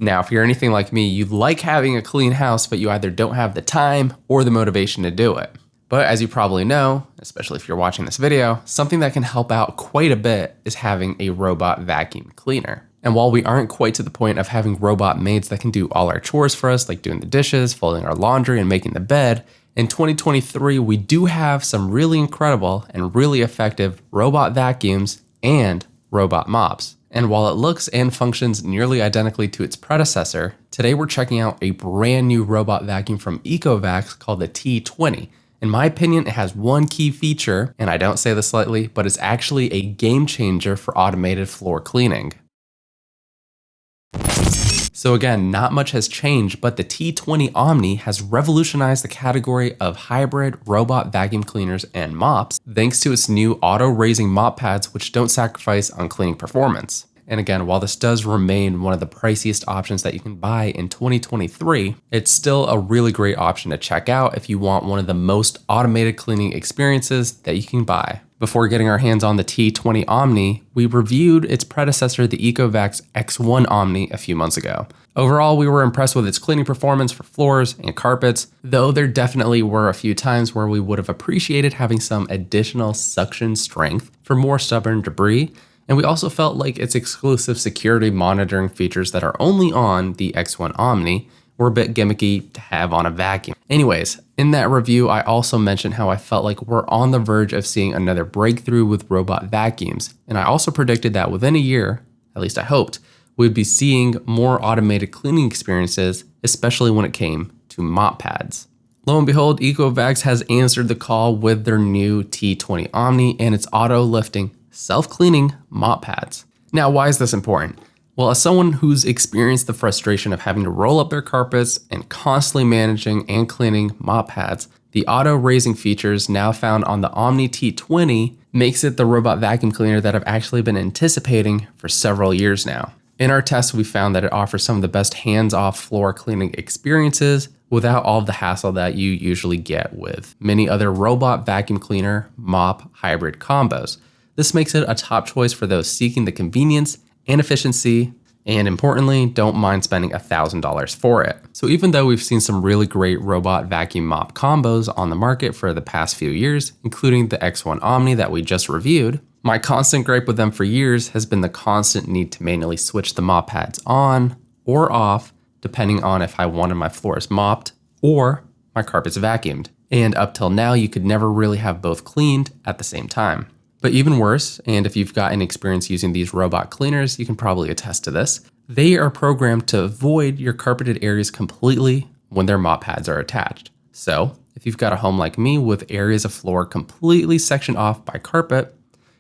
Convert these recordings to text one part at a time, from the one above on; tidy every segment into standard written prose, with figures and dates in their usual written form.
Now, if you're anything like me, you like having a clean house, but you either don't have the time or the motivation to do it. But as you probably know, especially if you're watching this video, something that can help out quite a bit is having a robot vacuum cleaner. And while we aren't quite to the point of having robot maids that can do all our chores for us, like doing the dishes, folding our laundry, and making the bed, in 2023, we do have some really incredible and really effective robot vacuums and robot mops. And while it looks and functions nearly identically to its predecessor, today we're checking out a brand new robot vacuum from Ecovacs called the T20. In my opinion, it has one key feature, and I don't say this lightly, but it's actually a game changer for automated floor cleaning. So again, not much has changed, but the T20 Omni has revolutionized the category of hybrid robot vacuum cleaners and mops, thanks to its new auto-raising mop pads, which don't sacrifice on cleaning performance. And again, while this does remain one of the priciest options that you can buy in 2023, it's still a really great option to check out if you want one of the most automated cleaning experiences that you can buy. Before getting our hands on the T20 Omni, we reviewed its predecessor, the Ecovacs X1 Omni, a few months ago. Overall, we were impressed with its cleaning performance for floors and carpets, though there definitely were a few times where we would have appreciated having some additional suction strength for more stubborn debris. And we also felt like its exclusive security monitoring features that are only on the X1 Omni were a bit gimmicky to have on a vacuum. Anyways, in that review, I also mentioned how I felt like we're on the verge of seeing another breakthrough with robot vacuums. And I also predicted that within a year, at least I hoped, we'd be seeing more automated cleaning experiences, especially when it came to mop pads. Lo and behold, Ecovacs has answered the call with their new T20 Omni and its auto-lifting, self-cleaning mop pads. Now, why is this important? Well, as someone who's experienced the frustration of having to roll up their carpets and constantly managing and cleaning mop pads, the auto-raising features now found on the Omni T20 makes it the robot vacuum cleaner that I've actually been anticipating for several years now. In our tests, we found that it offers some of the best hands-off floor cleaning experiences without all of the hassle that you usually get with many other robot vacuum cleaner mop hybrid combos. This makes it a top choice for those seeking the convenience and efficiency, and importantly, don't mind spending $1,000 for it. So even though we've seen some really great robot vacuum mop combos on the market for the past few years, including the X1 Omni that we just reviewed, my constant gripe with them for years has been the constant need to manually switch the mop pads on or off, depending on if I wanted my floors mopped or my carpets vacuumed. And up till now, you could never really have both cleaned at the same time. But even worse, and if you've gotten experience using these robot cleaners, you can probably attest to this, they are programmed to avoid your carpeted areas completely when their mop pads are attached. So if you've got a home like me with areas of floor completely sectioned off by carpet,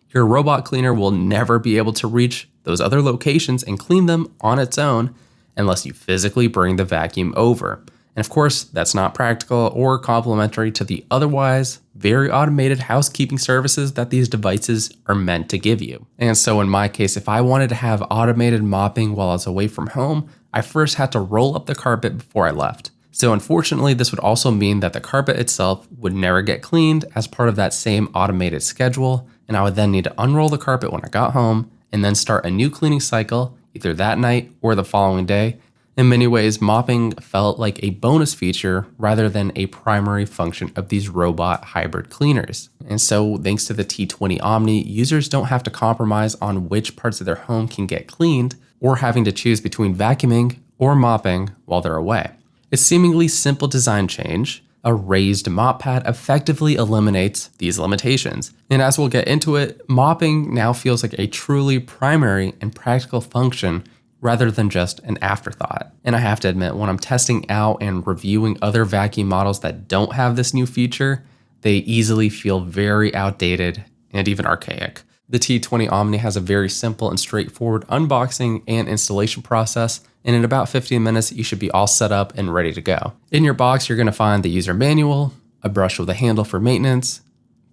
your robot cleaner will never be able to reach those other locations and clean them on its own unless you physically bring the vacuum over. And of course, that's not practical or complementary to the otherwise very automated housekeeping services that these devices are meant to give you. And so in my case, if I wanted to have automated mopping while I was away from home, I first had to roll up the carpet before I left. So unfortunately, this would also mean that the carpet itself would never get cleaned as part of that same automated schedule, and I would then need to unroll the carpet when I got home and then start a new cleaning cycle either that night or the following day. In many ways, mopping felt like a bonus feature rather than a primary function of these robot hybrid cleaners. And so thanks to the T20 Omni, users don't have to compromise on which parts of their home can get cleaned or having to choose between vacuuming or mopping while they're away. Its seemingly simple design change, a raised mop pad, effectively eliminates these limitations. And as we'll get into it, mopping now feels like a truly primary and practical function rather than just an afterthought. And I have to admit, when I'm testing out and reviewing other vacuum models that don't have this new feature, they easily feel very outdated and even archaic. The T20 Omni has a very simple and straightforward unboxing and installation process, and in about 15 minutes, you should be all set up and ready to go. In your box, you're gonna find the user manual, a brush with a handle for maintenance,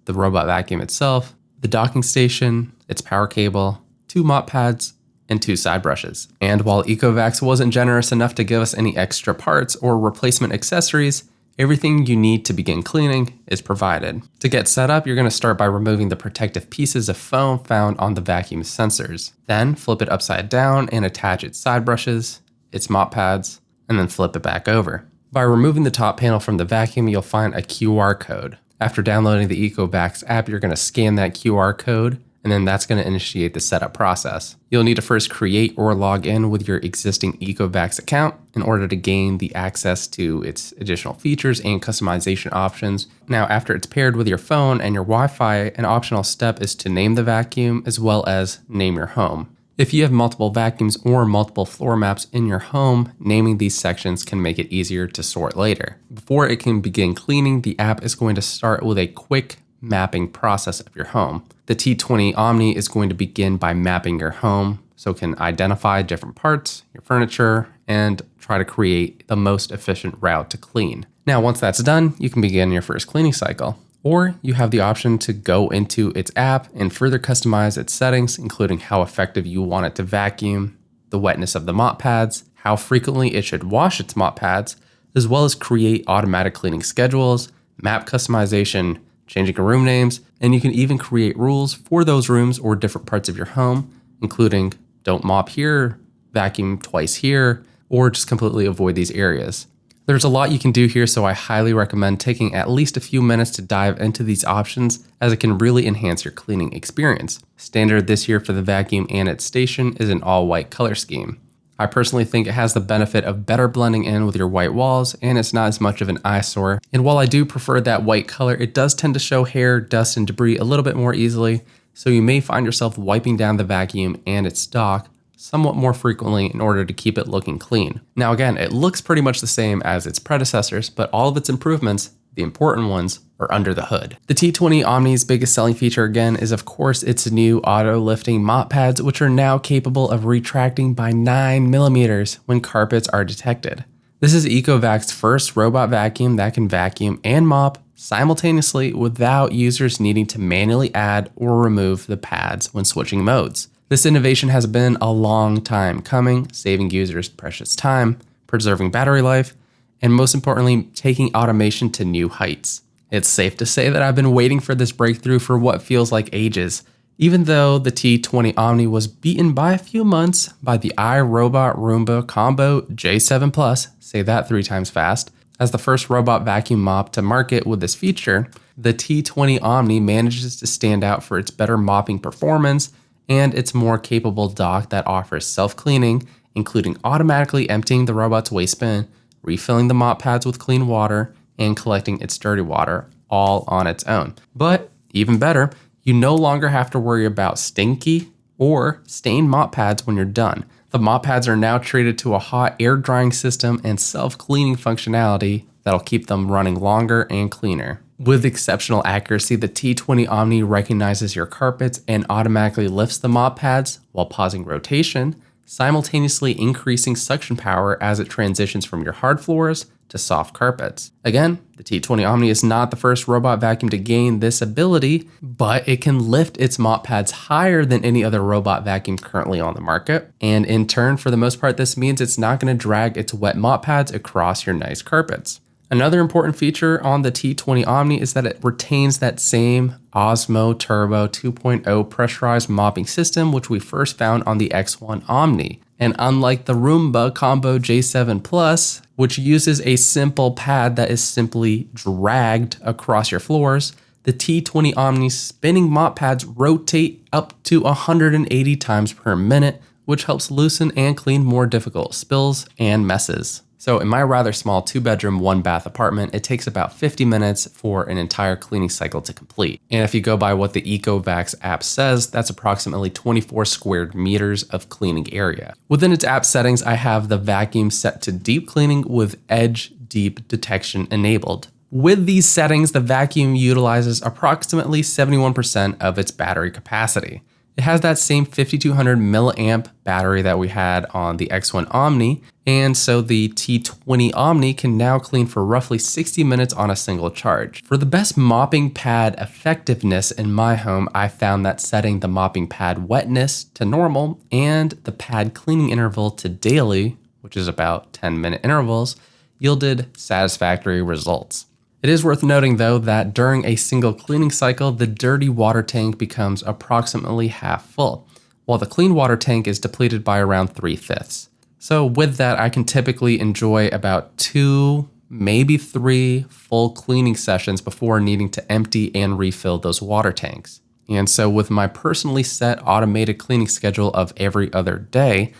the robot vacuum itself, the docking station, its power cable, 2 mop pads, and 2 side brushes. And while Ecovacs wasn't generous enough to give us any extra parts or replacement accessories, everything you need to begin cleaning is provided. To get set up, you're gonna start by removing the protective pieces of foam found on the vacuum sensors. Then flip it upside down and attach its side brushes. its mop pads, and then flip it back over. By removing the top panel from the vacuum, you'll find a QR code. After downloading the Ecovacs app, you're going to scan that QR code, and then that's going to initiate the setup process. You'll need to first create or log in with your existing Ecovacs account in order to gain the access to its additional features and customization options. Now, after it's paired with your phone and your Wi-Fi, an optional step is to name the vacuum as well as name your home. If you have multiple vacuums or multiple floor maps in your home, naming these sections can make it easier to sort later. Before it can begin cleaning, the app is going to start with a quick mapping process of your home. The T20 Omni is going to begin by mapping your home so it can identify different parts, your furniture, and try to create the most efficient route to clean. Now, once that's done, you can begin your first cleaning cycle. Or you have the option to go into its app and further customize its settings, including how effective you want it to vacuum, the wetness of the mop pads, how frequently it should wash its mop pads, as well as create automatic cleaning schedules, map customization, changing room names, and you can even create rules for those rooms or different parts of your home, including don't mop here, vacuum twice here, or just completely avoid these areas. There's a lot you can do here, so I highly recommend taking at least a few minutes to dive into these options, as it can really enhance your cleaning experience. Standard this year for the vacuum and its station is an all-white color scheme. I personally think it has the benefit of better blending in with your white walls, and it's not as much of an eyesore. And while I do prefer that white color, it does tend to show hair, dust, and debris a little bit more easily, so you may find yourself wiping down the vacuum and its stock somewhat more frequently in order to keep it looking clean. Now again, it looks pretty much the same as its predecessors, but all of its improvements, the important ones, are under the hood. The T20 Omni's biggest selling feature again is of course its new auto lifting mop pads, which are now capable of retracting by 9 millimeters when carpets are detected. This is Ecovacs' first robot vacuum that can vacuum and mop simultaneously without users needing to manually add or remove the pads when switching modes. This innovation has been a long time coming, saving users precious time, preserving battery life, and most importantly, taking automation to new heights. It's safe to say that I've been waiting for this breakthrough for what feels like ages, even though the T20 Omni was beaten by a few months by the iRobot Roomba Combo J7 Plus, say that 3 times fast. As the first robot vacuum mop to market with this feature, the T20 Omni manages to stand out for its better mopping performance and its more capable dock that offers self-cleaning, including automatically emptying the robot's waste bin, refilling the mop pads with clean water, and collecting its dirty water, all on its own. But even better, you no longer have to worry about stinky or stained mop pads when you're done. The mop pads are now treated to a hot air drying system and self-cleaning functionality that'll keep them running longer and cleaner. With exceptional accuracy, the T20 Omni recognizes your carpets and automatically lifts the mop pads while pausing rotation, simultaneously increasing suction power as it transitions from your hard floors to soft carpets. Again, the T20 Omni is not the first robot vacuum to gain this ability, but it can lift its mop pads higher than any other robot vacuum currently on the market. And in turn, for the most part, this means it's not going to drag its wet mop pads across your nice carpets. Another important feature on the T20 Omni is that it retains that same Osmo Turbo 2.0 pressurized mopping system, which we first found on the X1 Omni. And unlike the Roomba Combo J7 Plus, which uses a simple pad that is simply dragged across your floors, the T20 Omni's spinning mop pads rotate up to 180 times per minute, which helps loosen and clean more difficult spills and messes. So in my rather small 2-bedroom, 1-bath apartment, it takes about 50 minutes for an entire cleaning cycle to complete. And if you go by what the Ecovacs app says, that's approximately 24 square meters of cleaning area. Within its app settings, I have the vacuum set to deep cleaning with edge deep detection enabled. With these settings, the vacuum utilizes approximately 71% of its battery capacity. It has that same 5200 milliamp battery that we had on the X1 Omni, and so the T20 Omni can now clean for roughly 60 minutes on a single charge. For the best mopping pad effectiveness in my home, I found that setting the mopping pad wetness to normal and the pad cleaning interval to daily, which is about 10-minute intervals, yielded satisfactory results. It is worth noting though that during a single cleaning cycle, the dirty water tank becomes approximately half full, while the clean water tank is depleted by around 3/5. So with that, I can typically enjoy about 2, maybe 3 full cleaning sessions before needing to empty and refill those water tanks. And so with my personally set automated cleaning schedule of every other day,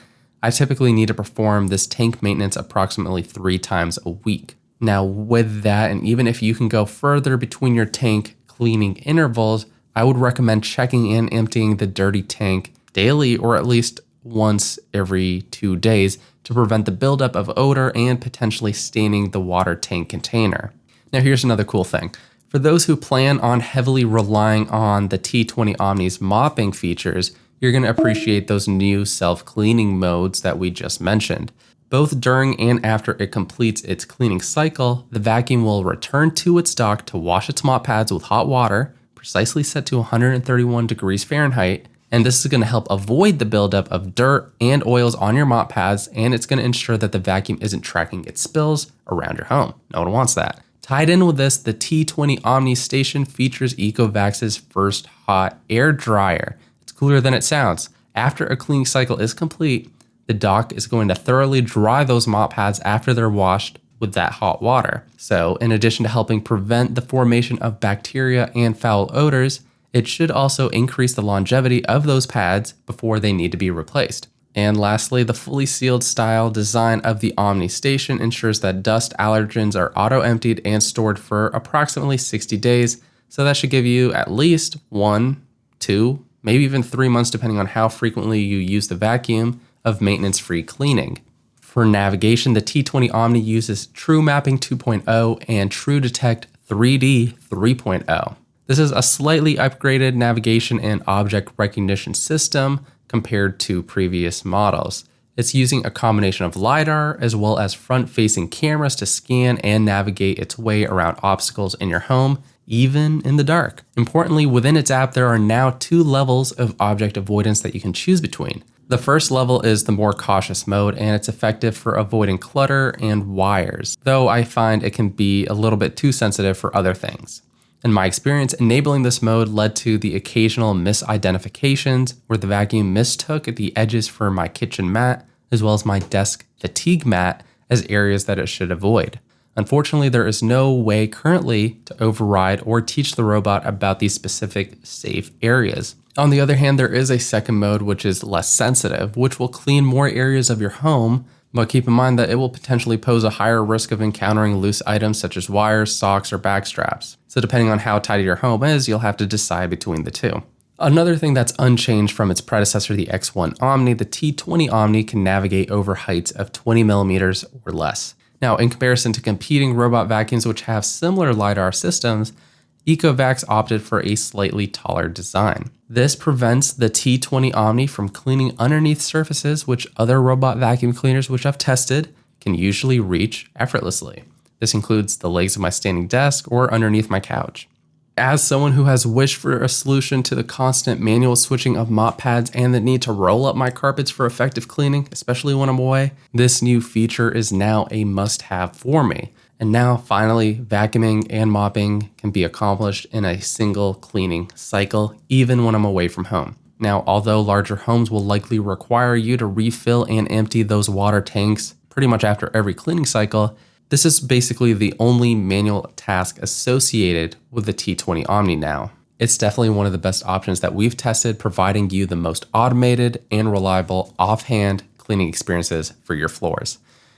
I typically need to perform this tank maintenance approximately 3 times a week. Now with that, and even if you can go further between your tank cleaning intervals, I would recommend checking and emptying the dirty tank daily or at least once every 2 days to prevent the buildup of odor and potentially staining the water tank container. Now here's another cool thing. For those who plan on heavily relying on the T20 Omni's mopping features, you're going to appreciate those new self-cleaning modes that we just mentioned. Both during and after it completes its cleaning cycle, the vacuum will return to its dock to wash its mop pads with hot water, precisely set to 131 degrees Fahrenheit, and this is going to help avoid the buildup of dirt and oils on your mop pads, and it's going to ensure that the vacuum isn't tracking its spills around your home. No one wants that. Tied in with this, the T20 Omni station features Ecovacs' first hot air dryer. It's cooler than it sounds. After a cleaning cycle is complete, the dock is going to thoroughly dry those mop pads after they're washed with that hot water. So in addition to helping prevent the formation of bacteria and foul odors, it should also increase the longevity of those pads before they need to be replaced. And lastly, the fully sealed style design of the Omni station ensures that dust allergens are auto-emptied and stored for approximately 60 days. So that should give you at least 1, 2, maybe even 3 months, depending on how frequently you use the vacuum, of maintenance-free cleaning. For navigation, the T20 Omni uses True Mapping 2.0 and True Detect 3D 3.0. This is a slightly upgraded navigation and object recognition system compared to previous models. It's using a combination of LiDAR as well as front-facing cameras to scan and navigate its way around obstacles in your home, even in the dark. Importantly, within its app, there are now 2 levels of object avoidance that you can choose between. The first level is the more cautious mode, and it's effective for avoiding clutter and wires, though I find it can be a little bit too sensitive for other things. In my experience, enabling this mode led to the occasional misidentifications where the vacuum mistook the edges for my kitchen mat as well as my desk fatigue mat as areas that it should avoid. Unfortunately, there is no way currently to override or teach the robot about these specific safe areas. On the other hand, there is a second mode which is less sensitive, which will clean more areas of your home, but keep in mind that it will potentially pose a higher risk of encountering loose items such as wires, socks, or back straps. So depending on how tidy your home is, you'll have to decide between the two. Another thing that's unchanged from its predecessor, the X1 Omni, the T20 Omni can navigate over heights of 20 millimeters or less. Now, in comparison to competing robot vacuums which have similar LiDAR systems, Ecovacs opted for a slightly taller design. This prevents the T20 Omni from cleaning underneath surfaces which other robot vacuum cleaners which I've tested can usually reach effortlessly. This includes the legs of my standing desk or underneath my couch. As someone who has wished for a solution to the constant manual switching of mop pads and the need to roll up my carpets for effective cleaning, especially when I'm away, this new feature is now a must-have for me. And now, finally, vacuuming and mopping can be accomplished in a single cleaning cycle, even when I'm away from home. Now, although larger homes will likely require you to refill and empty those water tanks pretty much after every cleaning cycle, this is basically the only manual task associated with the T20 Omni now. It's definitely one of the best options that we've tested, providing you the most automated and reliable offhand cleaning experiences for your floors.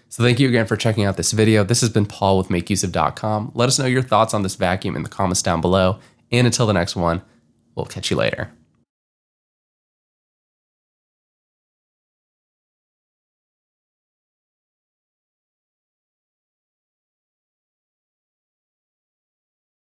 So thank you again for checking out this video. This has been Paul with MakeUseOf.com. Let us know your thoughts on this vacuum in the comments down below. And until the next one, we'll catch you later.